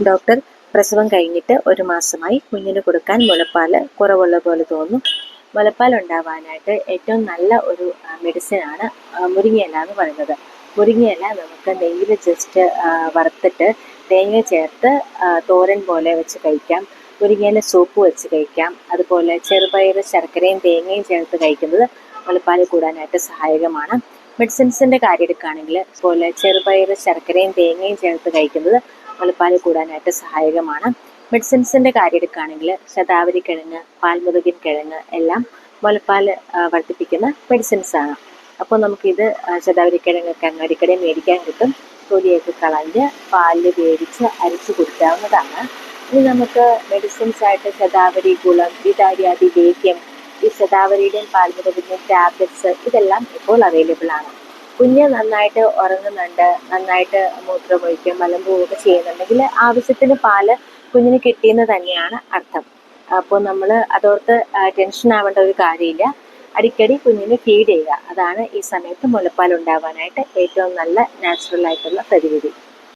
Doctor പ്രസവം കഴിഞ്ഞിട്ട് 1 മാസമായി കുഞ്ഞിന് കൊടുക്കാൻ മുലപ്പാൽ കുറവുള്ള പോലെ തോന്നും. മുലപ്പാൽ ഉണ്ടാവാനായിട്ട് ഏറ്റവും നല്ല ഒരു മെഡിസിനാണ് മുരിങ്ങയില എന്ന് പറയുന്നത്. മുരിങ്ങയില നമുക്ക് നെയ്യിൽ ജസ്റ്റ് വറുത്തിട്ട് തേങ്ങ ചേർത്ത് തോരൻ പോലെ വെച്ച് കഴിക്കാം. മുരിങ്ങയില സൂപ്പ് വെച്ച് കഴിക്കാം. അതുപോലെ ചെറുപയർ ശർക്കരയും തേങ്ങയും ചേർത്ത് കഴിക്കുന്നത് മുലപ്പാൽ കൂടാനായിട്ട് സഹായകമാണ്. മെഡിസിൻസിൻ്റെ കാര്യം എടുക്കുകയാണെങ്കിൽ അതുപോലെ ചെറുപയർ ശർക്കരയും തേങ്ങയും ചേർത്ത് കഴിക്കുന്നത് മുലപ്പാൽ കൂടാനായിട്ട് സഹായകമാണ്. മെഡിസിൻസിൻ്റെ കാര്യം എടുക്കുകയാണെങ്കിൽ ശതാവരി കിഴങ്ങ്, പാൽമുരുകൻ കിഴങ്ങ് എല്ലാം മുലപ്പാൽ വർദ്ധിപ്പിക്കുന്ന മെഡിസിൻസാണ്. അപ്പോൾ നമുക്കിത് ശതാവരി കിഴങ്ങ് അങ്ങാടിക്കടയിൽ മേടിക്കാൻ കിട്ടും. തൊലിയൊക്കെ കളഞ്ഞ് പാലിൽ വേവിച്ച് അരിച്ച് കുടിക്കാവുന്നതാണ്. ഇനി നമുക്ക് മെഡിസിൻസായിട്ട് ശതാവരി ഗുളം, വിതാരിയാദി ലേഹ്യം, ഈ ശതാവരിയുടെയും പാൽമുരുകൻ്റെയും ടാബ്ലറ്റ്സ് ഇതെല്ലാം ഇപ്പോൾ അവൈലബിൾ ആണ്. കുഞ്ഞ് നന്നായിട്ട് ഉറങ്ങുന്നുണ്ട്, നന്നായിട്ട് മൂത്രമൊഴിക്കുകയും മലമ്പുകയൊക്കെ ചെയ്യുന്നുണ്ടെങ്കിൽ ആവശ്യത്തിന് പാല് കുഞ്ഞിന് കിട്ടിയെന്ന് തന്നെയാണ് അർത്ഥം. അപ്പോൾ നമ്മൾ അതോർത്ത് ടെൻഷൻ ആവേണ്ട ഒരു കാര്യമില്ല. അടിക്കടി കുഞ്ഞിന് ഫീഡ് ചെയ്യുക, അതാണ് ഈ സമയത്ത് മുലപ്പാൽ ഉണ്ടാവാനായിട്ട് ഏറ്റവും നല്ല നാച്ചുറൽ ആയിട്ടുള്ള പ്രതിവിധി.